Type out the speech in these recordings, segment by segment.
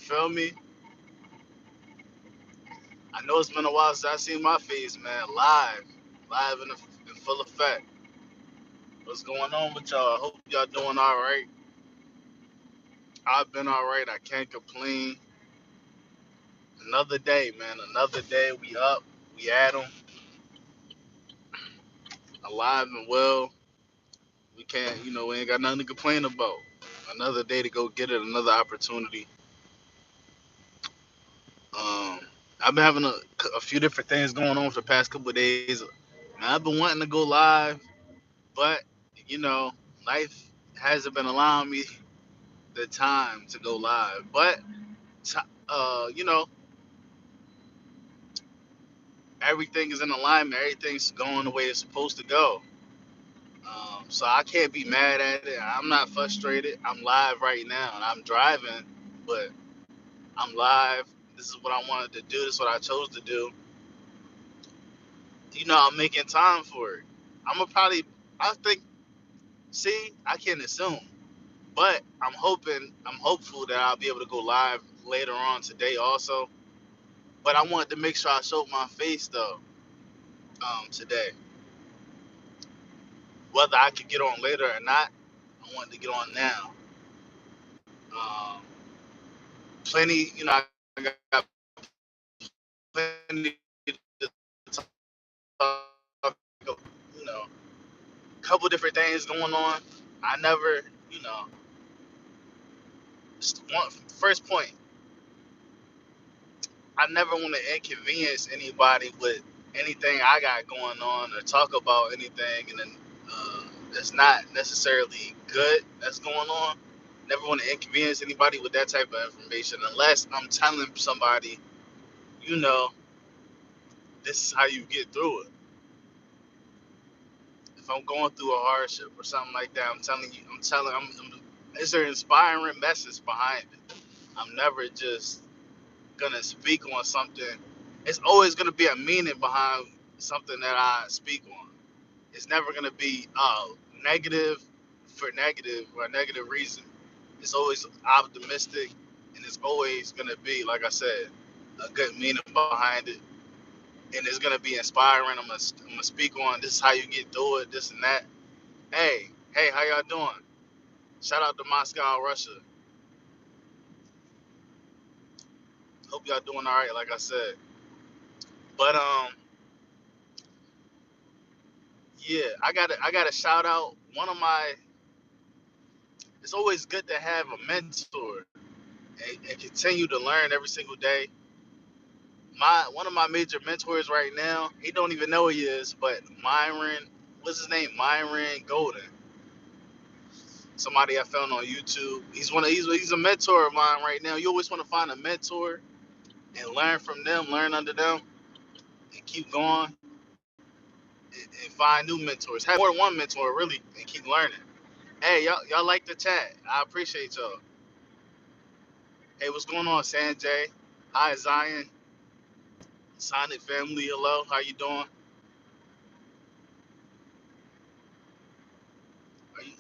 feel me? I know it's been a while since I seen my face, man. Live in full effect. What's going on with y'all? I hope y'all doing all right. I've been all right. I can't complain. Another day, man. Another day. We up. We at 'em. Alive and well. We can't, we ain't got nothing to complain about. Another day to go get it. Another opportunity. Um, I've been having a few different things going on for the past couple of days. Man, I've been wanting to go live, but you know, life hasn't been allowing me the time to go live. But t- you know, everything is in alignment. Everything's going the way it's supposed to go. So I can't be mad at it. I'm not frustrated. I'm live right now, and I'm driving, but I'm live. This is what I wanted to do. This is what I chose to do. I'm making time for it. I'm gonna probably, I think, see, I can't assume, but I'm hopeful that I'll be able to go live later on today also. But I wanted to make sure I showed my face though, today. Whether I could get on later or not, I wanted to get on now. Um, Plenty, I got plenty to talk, couple different things going on. I never, you know, first point, I never want to inconvenience anybody with anything I got going on or talk about anything and then that's not necessarily good that's going on. Never want to inconvenience anybody with that type of information unless I'm telling somebody, you know, this is how you get through it. If I'm going through a hardship or something like that, I'm telling you, is there an inspiring message behind it? I'm never just gonna speak on something. It's always gonna be a meaning behind something that I speak on. It's never gonna be negative for negative or a negative reason. It's always optimistic, and it's always gonna be, like I said, a good meaning behind it, and it's gonna be inspiring. I'm gonna speak on this is how you get through it, this and that. Hey, how y'all doing? Shout out to Moscow, Russia. Hope y'all doing all right, like I said. But yeah, I got to shout out one of my. It's always good to have a mentor and continue to learn every single day. My One of my major mentors right now, he don't even know he is, but Myron, what's his name? Myron Golden. Somebody I found on YouTube. He's a mentor of mine right now. You always want to find a mentor and learn from them, learn under them, and keep going and find new mentors. Have more than one mentor really, and keep learning. Hey, y'all like the chat? I appreciate y'all. Hey, what's going on, Sanjay? Hi, Zion. Sonic family, hello. How you doing?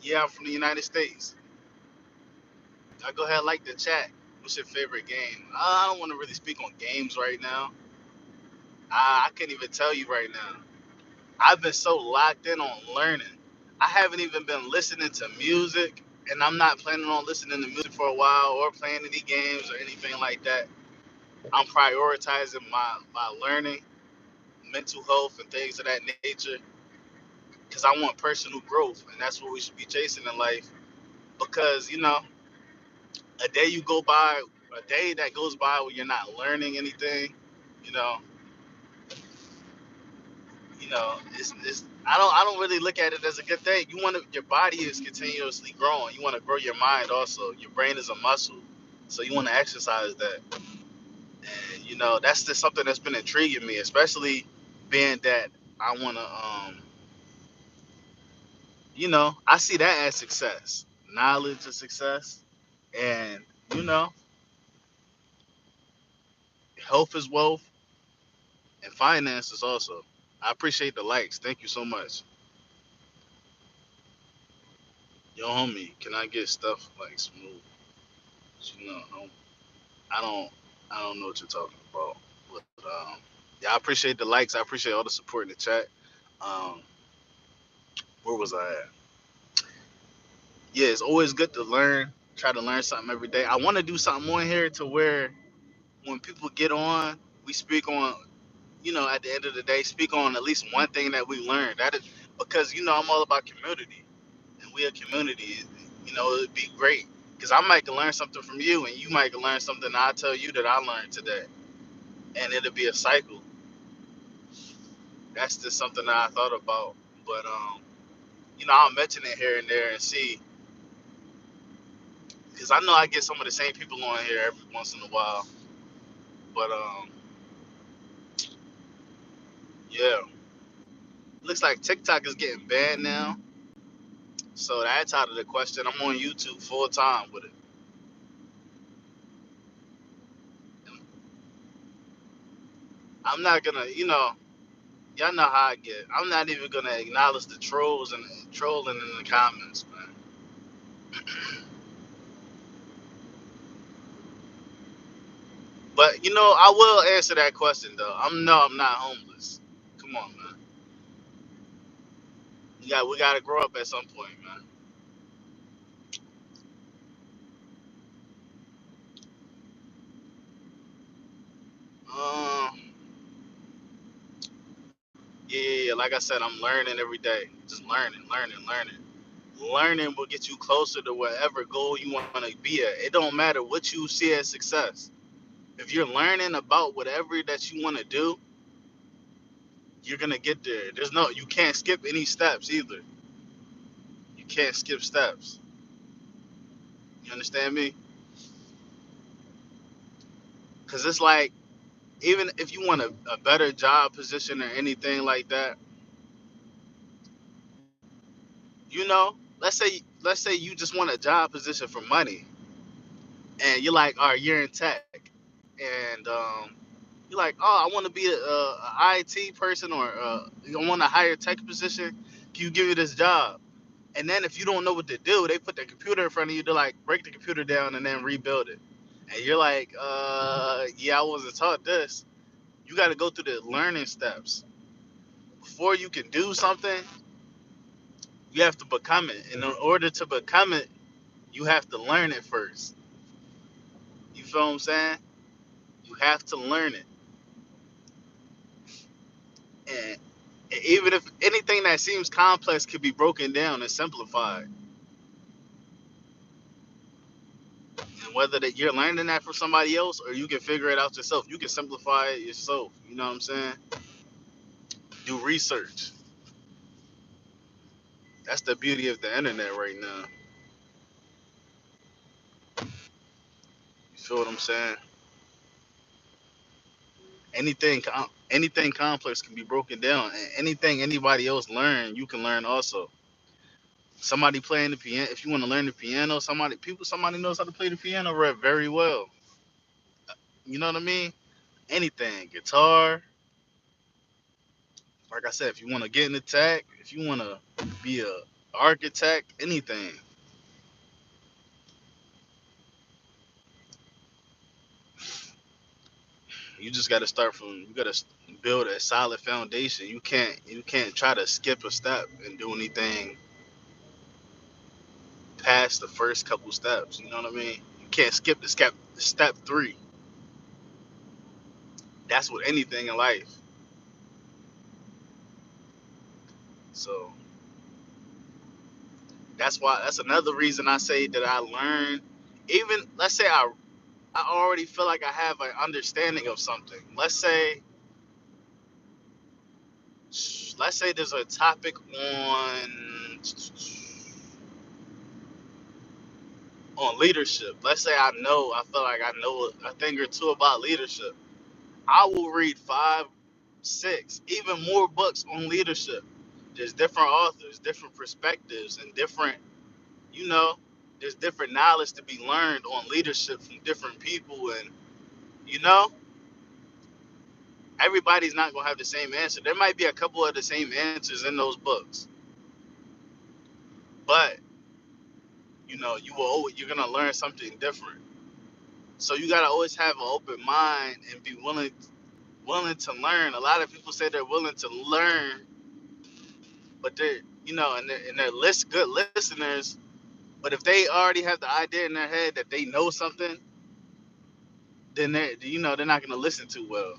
Yeah, I'm from the United States. I go ahead and like the chat. What's your favorite game? I don't want to really speak on games right now. I can't even tell you right now. I've been so locked in on learning. I haven't even been listening to music, and I'm not planning on listening to music for a while or playing any games or anything like that. I'm prioritizing my learning, mental health, and things of that nature because I want personal growth, and that's what we should be chasing in life. Because a day you go by, a day that goes by where you're not learning anything, you know, it's I don't really look at it as a good thing. Your body is continuously growing. You want to grow your mind also. Your brain is a muscle, so you want to exercise that. And that's just something that's been intriguing me, especially being that I want to I see that as success. Knowledge is success, and you know, health is wealth, and finances also. I appreciate the likes. Thank you so much. Yo, homie, can I get stuff like smooth? You know, homie. I don't I don't know what you're talking about. But yeah, I appreciate the likes. I appreciate all the support in the chat. Um, where was I at? Yeah, it's always good to learn. Try to learn something every day. I want to do something on here to where when people get on, we speak on, at the end of the day, speak on at least one thing that we learned. That is because I'm all about community, and we a community. It'd be great because I might can learn something from you, and you might can learn something I tell you that I learned today, and it'll be a cycle. That's just something that I thought about. But I'll mention it here and there and see, because I know I get some of the same people on here every once in a while. But yeah, looks like TikTok is getting banned now, so that's out of the question. I'm on YouTube full time with it. I'm not gonna, y'all know how I get. I'm not even gonna acknowledge the trolls and trolling in the comments, man. But I will answer that question though. I'm not homeless. Come on, man. We gotta grow up at some point, man. Um, yeah. Like I said, I'm learning every day. Just learning, learning, learning. Learning will get you closer to whatever goal you want to be at. It don't matter what you see as success. If you're learning about whatever that you want to do, you're gonna get there. You can't skip any steps either. You can't skip steps. You understand me? Because it's like, even if you want a better job position or anything like that, let's say you just want a job position for money, and you're like, all right, you're in tech, and you're like, oh, I want to be a IT person, or you want a higher tech position. Can you give me this job? And then if you don't know what to do, they put the computer in front of you. They're like, break the computer down and then rebuild it. And you're like, yeah, I wasn't taught this. You got to go through the learning steps before you can do something. You have to become it. And in order to become it, you have to learn it first. You feel what I'm saying? You have to learn it. And even if anything that seems complex could be broken down and simplified, and whether that you're learning that from somebody else or you can figure it out yourself, you can simplify it yourself. You know what I'm saying? Do research. That's the beauty of the internet right now. You feel what I'm saying? Anything complex can be broken down, and anything anybody else learn, you can learn also. Somebody playing the piano. If you want to learn the piano, somebody knows how to play the piano very well. You know what I mean? Anything, guitar. Like I said, if you want to get in the tech, if you want to be a architect, anything, you just got to start from. You got to build a solid foundation. You can't try to skip a step and do anything past the first couple steps. You know what I mean? You can't skip the step three. That's with anything in life. So that's another reason I say that I learn. Even let's say I already feel like I have an understanding of something. Let's say there's a topic on leadership. Let's say I feel like I know a thing or two about leadership. I will read five, six, even more books on leadership. There's different authors, different perspectives, and you know, there's different knowledge to be learned on leadership from different people, and you know, everybody's not gonna have the same answer. There might be a couple of the same answers in those books, but you're gonna learn something different. So you gotta always have an open mind and be willing to learn. A lot of people say they're willing to learn, but they're and they're good listeners. But if they already have the idea in their head that they know something, then they're not gonna listen too well.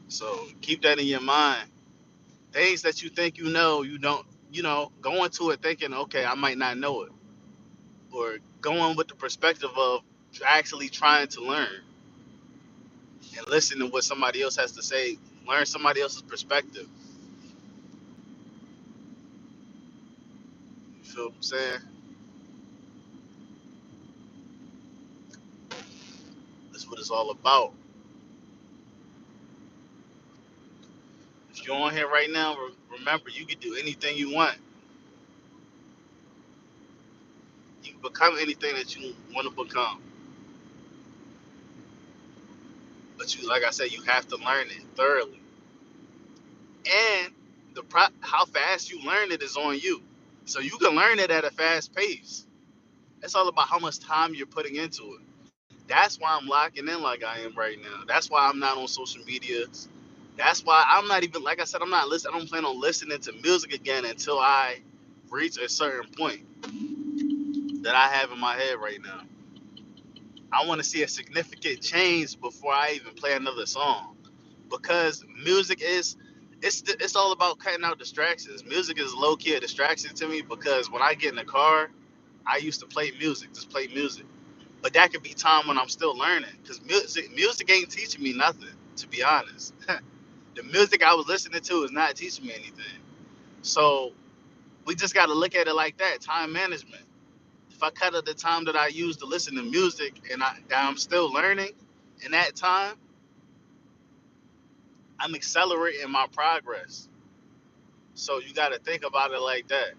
So keep that in your mind. Things that you think you don't, go into it thinking, okay, I might not know it, or going with the perspective of actually trying to learn and listen to what somebody else has to say, learn somebody else's perspective. You feel what I'm saying? That's what it's all about. If you're on here right now, remember, you can do anything you want. You can become anything that you want to become. But like I said, you have to learn it thoroughly. And how fast you learn it is on you. So you can learn it at a fast pace. It's all about how much time you're putting into it. That's why I'm locking in like I am right now. That's why I'm not on social media. That's why I'm not even, like I said, I'm not listening. I don't plan on listening to music again until I reach a certain point that I have in my head right now. I want to see a significant change before I even play another song, because music is it's all about cutting out distractions. Music is low key a distraction to me, because when I get in the car, I used to play music, just play music. But that could be time when I'm still learning, because music ain't teaching me nothing, to be honest. The music I was listening to is not teaching me anything. So we just got to look at it like that. Time management. If I cut out the time that I use to listen to music, and that I'm still learning in that time, I'm accelerating my progress. So you got to think about it like that.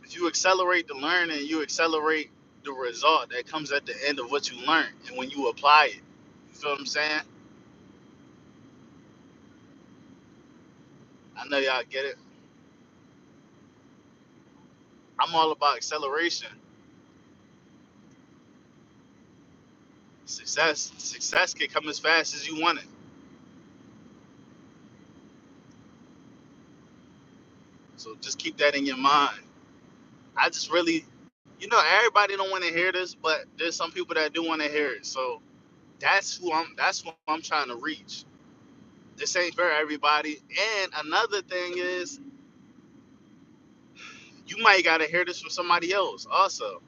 If you accelerate the learning, you accelerate the result that comes at the end of what you learn and when you apply it. You feel what I'm saying? I know y'all get it. I'm all about acceleration. Success can come as fast as you want it. So just keep that in your mind. I just really, everybody don't want to hear this, but there's some people that do want to hear it. So that's who I'm trying to reach. This ain't for everybody. And another thing is, you might gotta hear this from somebody else also.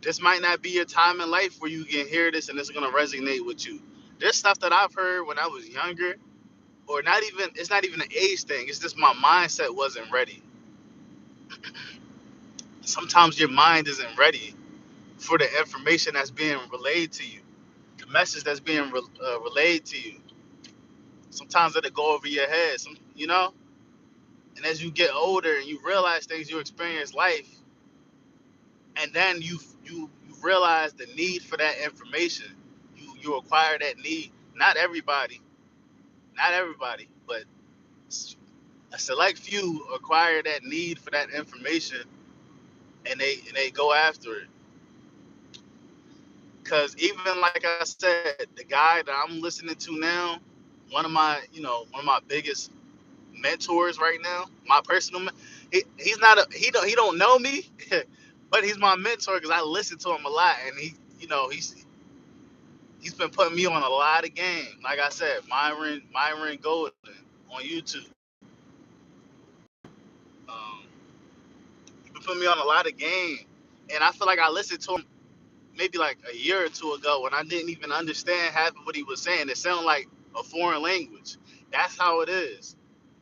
This might not be your time in life where you can hear this and it's gonna resonate with you. There's stuff that I've heard when I was younger, or not even, it's not even an age thing. It's just my mindset wasn't ready. Sometimes your mind isn't ready for the information that's being relayed to you, the message that's being relayed to you. Sometimes it'll go over your head, and as you get older and you realize things, you experience life, and then you realize the need for that information. You acquire that need. Not everybody, but a select few acquire that need for that information, and they go after it. Because even like I said, the guy that I'm listening to now, one of my biggest mentors right now, my personal, he's not he don't know me, but he's my mentor because I listen to him a lot, and he's been putting me on a lot of game. Like I said, Myron Golden on YouTube. Um, he's been putting me on a lot of game, and I feel like I listened to him maybe like a year or two ago when I didn't even understand half of what he was saying. It sounded like a foreign language. That's how it is.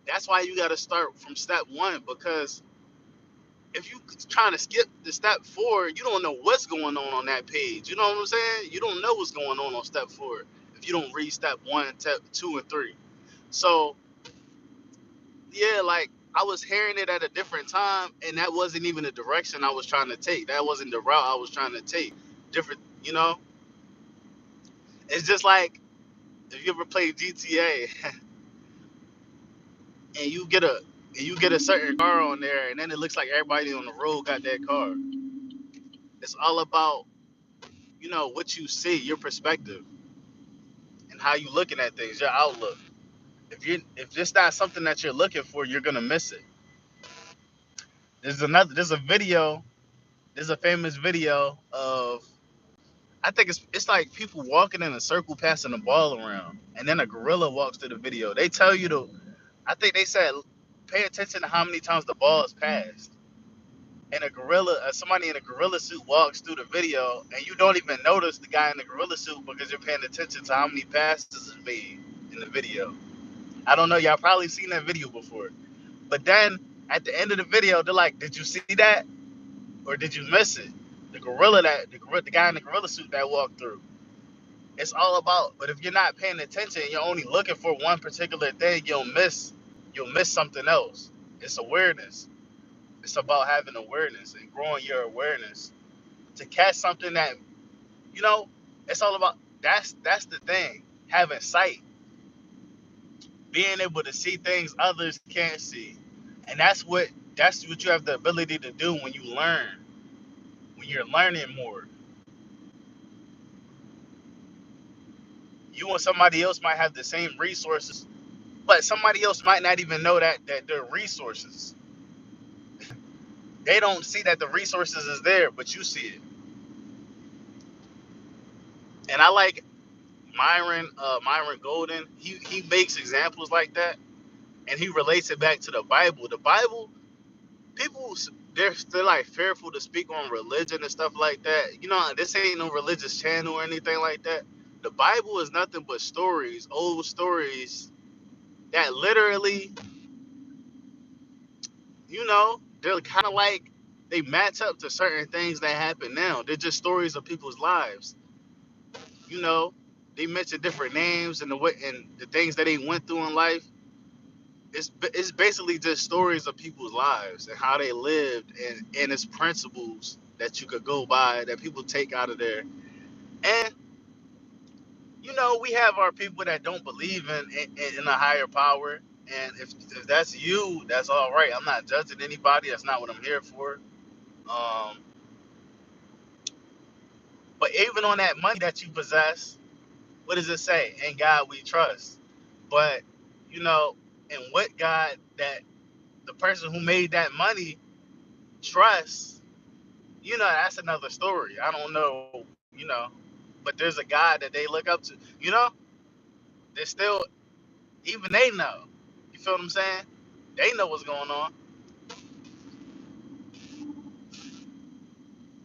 That's why you got to start from step one, because if you trying to skip the step four, you don't know what's going on that page. You know what I'm saying? You don't know what's going on step four if you don't read step one, step two, and three. So yeah, like I was hearing it at a different time, and that wasn't even the direction I was trying to take. That wasn't the route I was trying to take. Different, you know. It's just like if you ever played GTA and you get a certain car on there, and then it looks like everybody on the road got that car. It's all about what you see, your perspective, and how you looking at things, your outlook. If it's not something that you're looking for, you're gonna miss it. There's a video. There's a famous video of, I think it's like people walking in a circle passing the ball around, and then a gorilla walks through the video. They tell you to, I think they said, pay attention to how many times the ball is passed. And somebody in a gorilla suit walks through the video, and you don't even notice the guy in the gorilla suit because you're paying attention to how many passes is made in the video. I don't know, y'all probably seen that video before. But then at the end of the video, they're like, "Did you see that, or did you miss it?" The guy in the gorilla suit that walked through. It's all about. But if you're not paying attention, you're only looking for one particular thing. You'll miss something else. It's awareness. It's about having awareness and growing your awareness to catch something that you know. It's all about. That's the thing. Having sight, being able to see things others can't see, and that's what you have the ability to do when you learn. When you're learning more, you and somebody else might have the same resources, but somebody else might not even know that their resources. They don't see that the resources is there, but you see it. And I like Myron Golden. He makes examples like that, and he relates it back to the Bible. The Bible, people, they're like fearful to speak on religion and stuff like that. This ain't no religious channel or anything like that. The Bible is nothing but stories, old stories that literally, they're kind of like they match up to certain things that happen now. They're just stories of people's lives. You know, they mention different names and the things that they went through in life. It's basically just stories of people's lives and how they lived, and it's principles that you could go by that people take out of there. And we have our people that don't believe in a higher power. And if that's you, that's all right. I'm not judging anybody. That's not what I'm here for. Um, but even on that money that you possess, what does it say? In God we trust. But you know, and what God that the person who made that money trusts, that's another story. I don't know, but there's a God that they look up to. They're still, even they know. You feel what I'm saying? They know what's going on.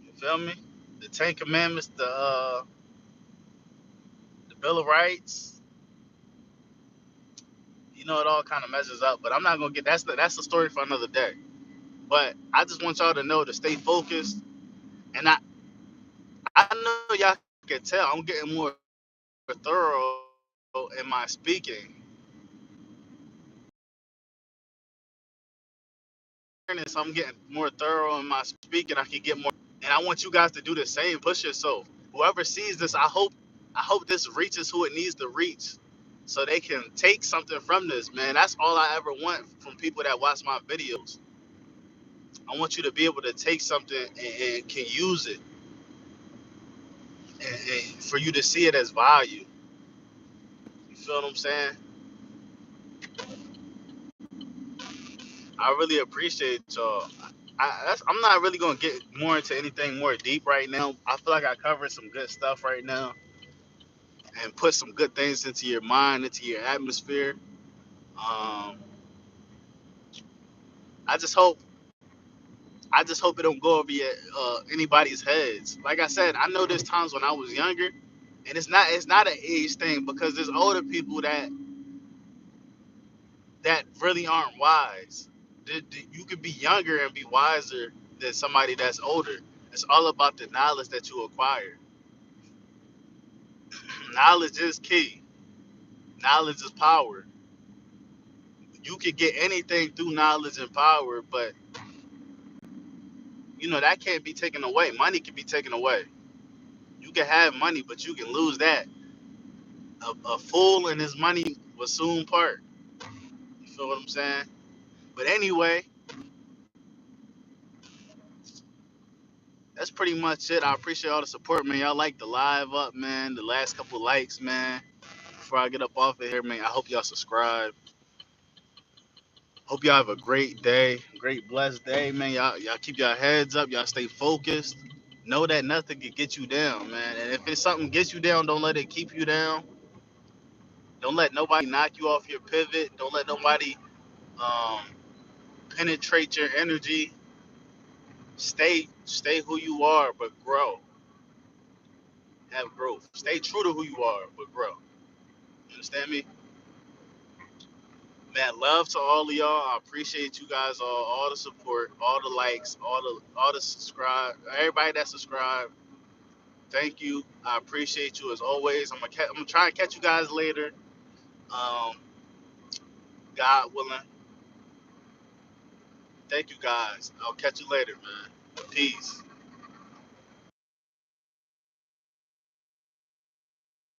You feel me? The Ten Commandments, the Bill of Rights. It all kind of measures up. But I'm not gonna get that's the story for another day. But I just want y'all to know to stay focused. And I know y'all can tell I'm getting more thorough in my speaking. So I'm getting more thorough in my speaking. I can get more, and I want you guys to do the same. Push yourself. Whoever sees this, I hope this reaches who it needs to reach, so they can take something from this. Man, that's all I ever want from people that watch my videos. I want you to be able to take something and can use it, and for you to see it as value. You feel what I'm saying? I really appreciate y'all. I'm not really gonna get more into anything more deep right now. I feel like I covered some good stuff right now and put some good things into your mind, into your atmosphere. Um, I just hope, it don't go over anybody's heads. Like I said, I know there's times when I was younger, and it's not an age thing because there's older people that really aren't wise. You could be younger and be wiser than somebody that's older. It's all about the knowledge that you acquire. Knowledge is key. Knowledge is power. You could get anything through knowledge and power, but that can't be taken away. Money can be taken away. You can have money, but you can lose that. A fool and his money will soon part. You feel what I'm saying? But anyway, that's pretty much it. I appreciate all the support, man. Y'all like the live up, man. The last couple likes, man. Before I get up off of here, man, I hope y'all subscribe. Hope y'all have a great day, great blessed day, man. Y'all keep your heads up. Y'all stay focused. Know that nothing can get you down, man. And if it's something gets you down, don't let it keep you down. Don't let nobody knock you off your pivot. Don't let nobody um, penetrate your energy. Stay who you are, but grow. Have growth. Stay true to who you are, but grow. You understand me? Man, love to all of y'all. I appreciate you guys all the support, all the likes, all the subscribe, everybody that subscribed. Thank you. I appreciate you as always. I'm gonna try and catch you guys later. Um, God willing. Thank you guys. I'll catch you later, man. Peace.